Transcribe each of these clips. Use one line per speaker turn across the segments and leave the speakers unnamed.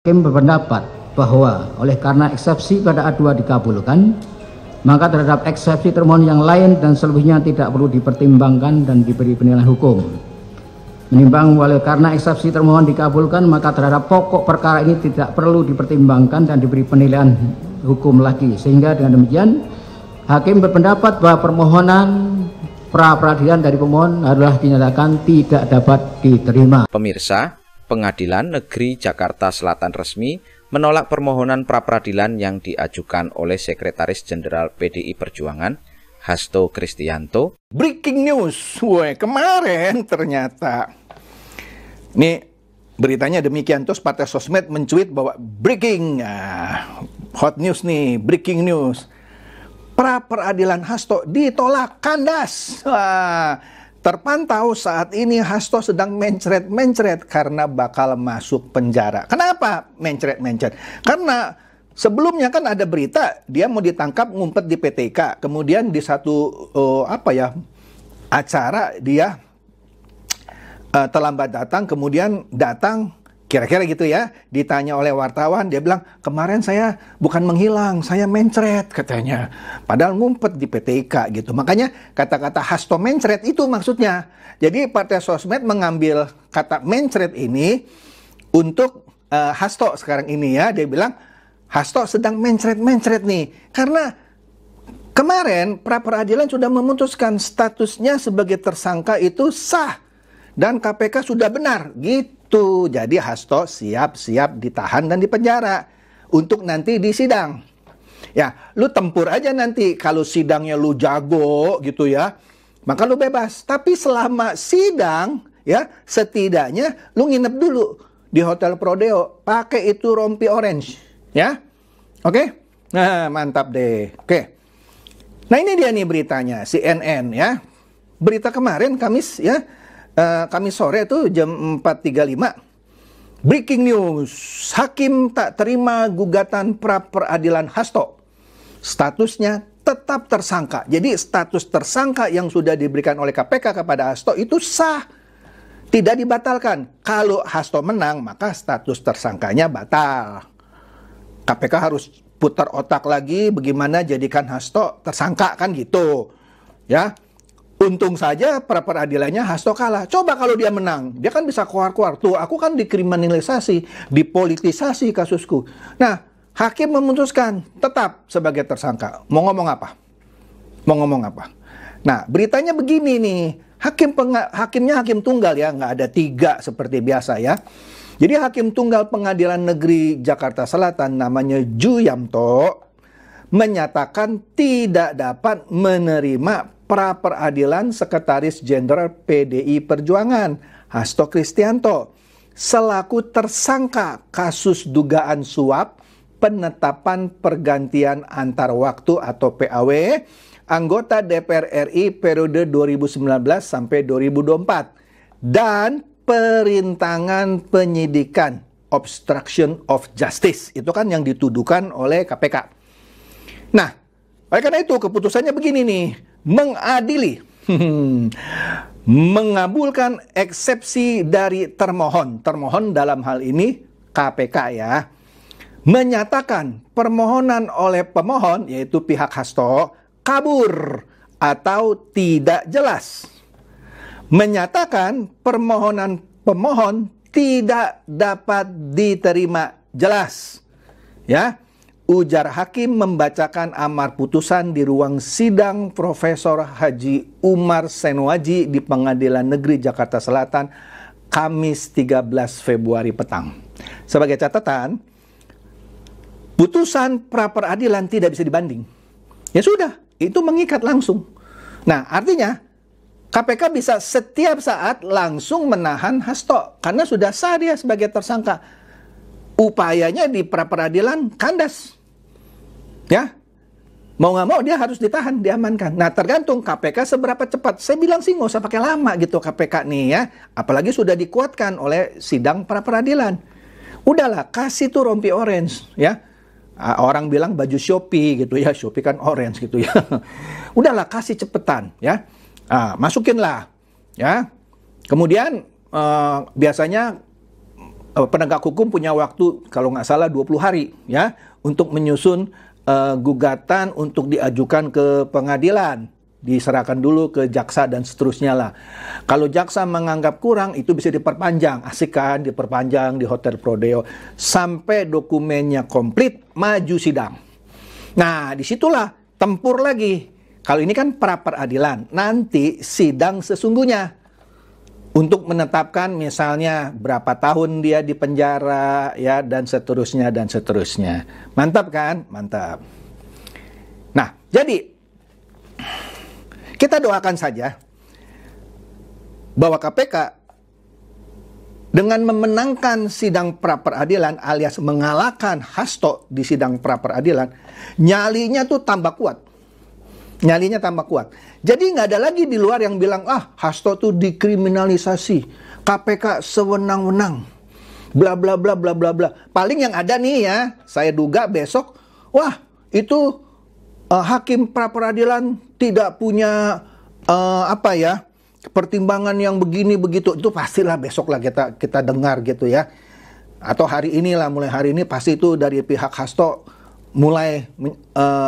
Hakim berpendapat bahwa oleh karena eksepsi pada A2 dikabulkan, maka terhadap eksepsi termohon yang lain dan selebihnya tidak perlu dipertimbangkan dan diberi penilaian hukum. Menimbang oleh karena eksepsi termohon dikabulkan, maka terhadap pokok perkara ini tidak perlu dipertimbangkan dan diberi penilaian hukum lagi. Sehingga dengan demikian, hakim berpendapat bahwa permohonan pra peradilan dari pemohon adalah dinyatakan tidak dapat diterima.
Pemirsa, Pengadilan Negeri Jakarta Selatan resmi menolak permohonan pra-peradilan yang diajukan oleh Sekretaris Jenderal PDI Perjuangan, Hasto Kristianto.
Breaking news, woi, kemarin ternyata. Nih, beritanya demikian, terus Partai Sosmed mencuit bahwa breaking, hot news nih, breaking news. Pra-peradilan Hasto ditolak kandas. Terpantau saat ini Hasto sedang mencret-mencret karena bakal masuk penjara. Kenapa mencret-mencret? Karena sebelumnya kan ada berita dia mau ditangkap ngumpet di PTK. Kemudian di satu acara dia terlambat datang, kemudian datang kira-kira gitu ya, ditanya oleh wartawan, dia bilang, kemarin saya bukan menghilang, saya mencret katanya. Padahal ngumpet di PTK gitu. Makanya kata-kata Hasto mencret itu maksudnya. Jadi Partai Sosmed mengambil kata mencret ini untuk Hasto sekarang ini ya. Dia bilang, Hasto sedang mencret-mencret nih. Karena kemarin pra-peradilan sudah memutuskan statusnya sebagai tersangka itu sah. Dan KPK sudah benar gitu. Jadi Hasto siap-siap ditahan dan dipenjara untuk nanti disidang. Ya, lu tempur aja nanti. Kalau sidangnya lu jago gitu ya, maka lu bebas. Tapi selama sidang ya, setidaknya lu nginep dulu di Hotel Prodeo, pakai itu rompi orange, ya. Oke? Nah, mantap deh. Oke. Nah, ini dia nih beritanya CNN ya. Berita kemarin Kamis ya. Kamis sore itu jam 4.35. Breaking news, hakim tak terima gugatan pra-peradilan Hasto. Statusnya tetap tersangka. Jadi status tersangka yang sudah diberikan oleh KPK kepada Hasto itu sah. Tidak dibatalkan. Kalau Hasto menang, maka status tersangkanya batal. KPK harus putar otak lagi bagaimana jadikan Hasto tersangka kan gitu. Ya. Untung saja pra-peradilannya Hasto kalah. Coba kalau dia menang, dia kan bisa keluar-keluar. Tuh, aku kan dikriminalisasi, dipolitisasi kasusku. Nah, hakim memutuskan tetap sebagai tersangka. Mau ngomong apa? Mau ngomong apa? Nah, beritanya begini nih. Hakimnya hakim tunggal ya, nggak ada 3 seperti biasa ya. Jadi hakim tunggal Pengadilan Negeri Jakarta Selatan namanya Ju Yamto menyatakan tidak dapat menerima pra-peradilan Sekretaris Jenderal PDI Perjuangan Hasto Kristianto selaku tersangka kasus dugaan suap penetapan pergantian antar waktu atau PAW anggota DPR RI periode 2019 sampai 2024 dan perintangan penyidikan obstruction of justice. Itu kan yang dituduhkan oleh KPK. Nah, oleh karena itu keputusannya begini nih, mengadili, mengabulkan eksepsi dari termohon. Termohon dalam hal ini KPK ya, menyatakan permohonan oleh pemohon yaitu pihak Hasto kabur atau tidak jelas. Menyatakan permohonan pemohon tidak dapat diterima jelas. Ya. Ujar hakim membacakan amar putusan di ruang sidang Profesor Haji Umar Senwaji di Pengadilan Negeri Jakarta Selatan Kamis 13 Februari petang. Sebagai catatan, putusan pra-peradilan tidak bisa dibanding. Ya sudah, itu mengikat langsung. Nah, artinya KPK bisa setiap saat langsung menahan Hasto karena sudah sah dia sebagai tersangka. Upayanya di pra-peradilan kandas. Ya, mau nggak mau dia harus ditahan, diamankan. Nah, tergantung KPK seberapa cepat. Saya bilang sih nggak usah pakai lama gitu KPK nih ya. Apalagi sudah dikuatkan oleh sidang pra-peradilan. Udahlah, kasih tuh rompi orange ya. Orang bilang baju Shopee gitu ya. Shopee kan orange gitu ya. Udahlah, kasih cepetan ya. Masukinlah ya. Kemudian biasanya penegak hukum punya waktu kalau nggak salah 20 hari ya untuk menyusun gugatan untuk diajukan ke pengadilan. Diserahkan dulu ke jaksa dan seterusnya lah. Kalau jaksa menganggap kurang, itu bisa diperpanjang. Asik kan, diperpanjang di Hotel Prodeo sampai dokumennya komplit, maju sidang. Nah, disitulah tempur lagi. Kalau ini kan pra peradilan, nanti sidang sesungguhnya untuk menetapkan misalnya berapa tahun dia di penjara ya dan seterusnya dan seterusnya. Mantap kan? Mantap. Nah, jadi kita doakan saja bahwa KPK dengan memenangkan sidang pra peradilan alias mengalahkan Hasto di sidang pra peradilan, nyalinya tuh tambah kuat. Nyalinya tambah kuat. Jadi nggak ada lagi di luar yang bilang, Hasto tuh dikriminalisasi, KPK sewenang-wenang, bla bla bla bla bla bla. Paling yang ada nih ya, saya duga besok, itu hakim pra peradilan tidak punya pertimbangan yang begini begitu. Itu pastilah besok lah kita dengar gitu ya. Atau hari inilah, mulai hari ini pasti itu dari pihak Hasto mulai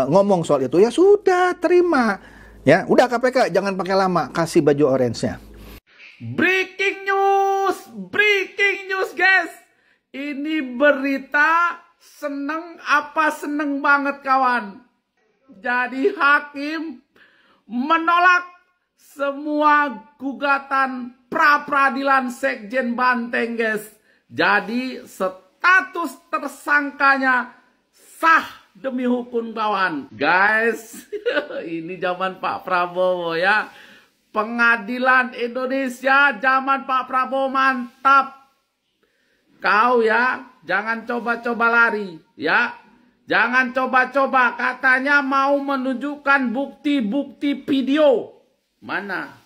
ngomong soal itu. Ya sudah, terima. Ya, udah KPK jangan pakai lama, kasih baju orange-nya.
Breaking news guys. Ini berita seneng banget kawan. Jadi hakim menolak semua gugatan pra peradilan Sekjen Banteng guys. Jadi status tersangkanya sah demi hukum kawan. Guys, ini zaman Pak Prabowo ya. Pengadilan Indonesia zaman Pak Prabowo mantap. Kau ya, jangan coba-coba lari ya. Jangan coba-coba, katanya mau menunjukkan bukti-bukti video. Mana?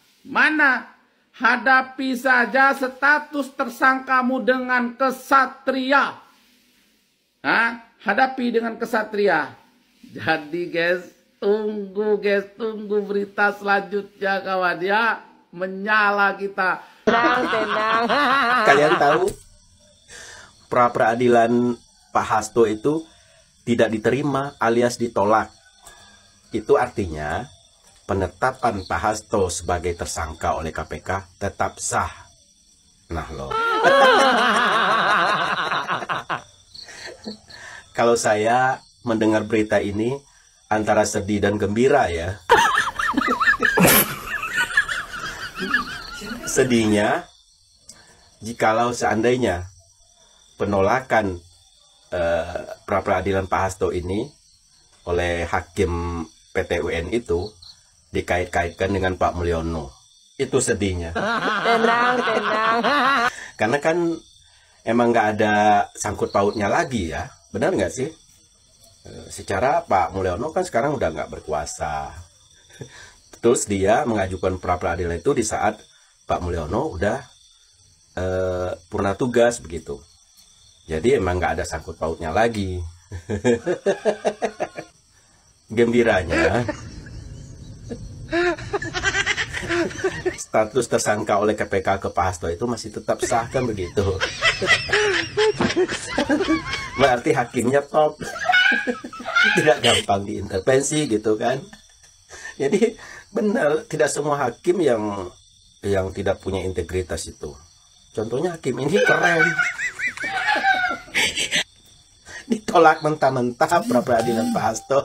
Hadapi saja status tersangkamu dengan kesatria. Hadapi dengan kesatria. Jadi guys, tunggu berita selanjutnya kawan ya. Menyala kita.
Tenang. Kalian tahu pra peradilan Pak Hasto itu tidak diterima alias ditolak. Itu artinya penetapan Pak Hasto sebagai tersangka oleh KPK tetap sah. Nah loh. Kalau saya mendengar berita ini antara sedih dan gembira ya. Sedihnya, jikalau seandainya penolakan pra peradilan Pak Hasto ini oleh hakim PT UN itu dikait-kaitkan dengan Pak Mulyono, itu sedihnya. Tenang. Karena kan emang nggak ada sangkut pautnya lagi ya, benar nggak sih? Secara Pak Mulyono kan sekarang udah nggak berkuasa. Terus dia mengajukan pra peradilan itu di saat Pak Mulyono udah purna tugas begitu. Jadi emang nggak ada sangkut pautnya lagi. Gembiranya, status tersangka oleh KPK ke Pak Hasto itu masih tetap sah kan begitu. Berarti hakimnya top. Tidak gampang diintervensi gitu kan. Jadi benar, tidak semua hakim yang tidak punya integritas itu. Contohnya hakim ini keren. Ditolak mentah-mentah pra peradilan Pak Hasto.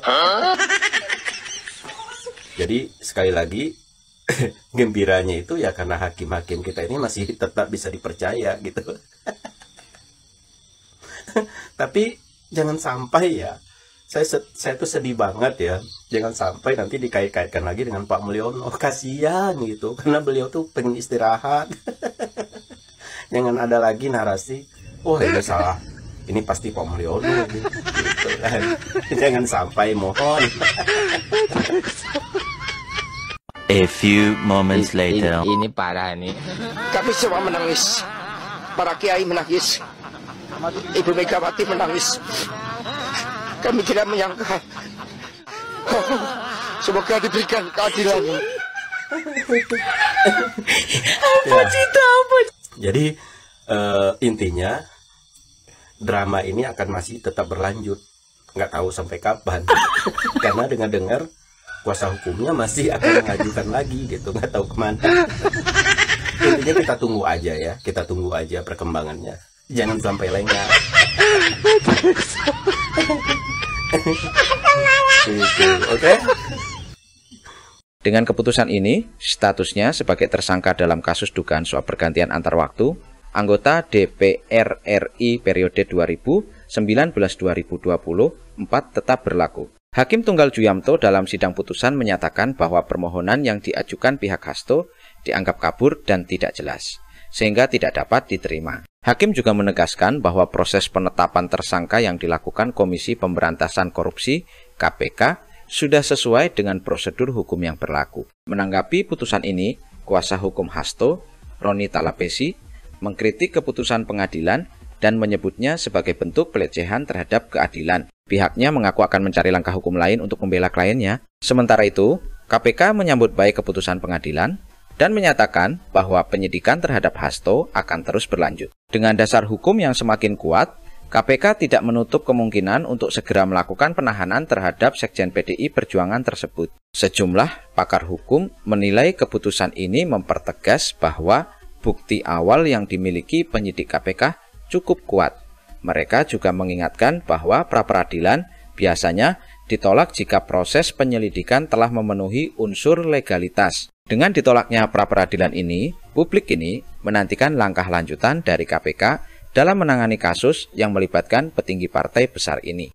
Jadi sekali lagi gembiranya itu ya karena hakim-hakim kita ini masih tetap bisa dipercaya gitu. Tapi jangan sampai ya, saya tuh sedih banget ya, jangan sampai nanti dikait-kaitkan lagi dengan Pak Mulyono. Kasihan gitu, karena beliau tuh pengen istirahat. Jangan ada lagi narasi, ini salah, ini pasti Pak Mulyono gitu kan. Jangan sampai, mohon.
A few moments later.
Ini parah nih.
Kami semua menangis. Para kiai menangis. Ibu Megawati menangis. Kami tidak menyangka. Semoga diberikan keadilan.
Apa cerita apa?
Jadi intinya
drama ini akan masih tetap berlanjut, nggak tahu sampai kapan. Karena dengar-dengar kuasa hukumnya masih akan mengajukan lagi gitu, nggak tahu kemana. Intinya kita tunggu aja ya, kita tunggu aja perkembangannya, jangan sampai lengah. Gitu, oke?
Dengan keputusan ini, statusnya sebagai tersangka dalam kasus dugaan suap pergantian antar waktu, anggota DPR RI periode 2019-2024 tetap berlaku. Hakim Tunggal Juyamto dalam sidang putusan menyatakan bahwa permohonan yang diajukan pihak Hasto dianggap kabur dan tidak jelas, sehingga tidak dapat diterima. Hakim juga menegaskan bahwa proses penetapan tersangka yang dilakukan Komisi Pemberantasan Korupsi (KPK) sudah sesuai dengan prosedur hukum yang berlaku. Menanggapi putusan ini, kuasa hukum Hasto, Roni Talapesi, mengkritik keputusan pengadilan dan menyebutnya sebagai bentuk pelecehan terhadap keadilan. Pihaknya mengaku akan mencari langkah hukum lain untuk membela kliennya. Sementara itu, KPK menyambut baik keputusan pengadilan dan menyatakan bahwa penyidikan terhadap Hasto akan terus berlanjut. Dengan dasar hukum yang semakin kuat, KPK tidak menutup kemungkinan untuk segera melakukan penahanan terhadap Sekjen PDI Perjuangan tersebut. Sejumlah pakar hukum menilai keputusan ini mempertegas bahwa bukti awal yang dimiliki penyidik KPK cukup kuat. Mereka juga mengingatkan bahwa pra-peradilan biasanya ditolak jika proses penyelidikan telah memenuhi unsur legalitas. Dengan ditolaknya pra-peradilan ini, publik ini menantikan langkah lanjutan dari KPK dalam menangani kasus yang melibatkan petinggi partai besar ini.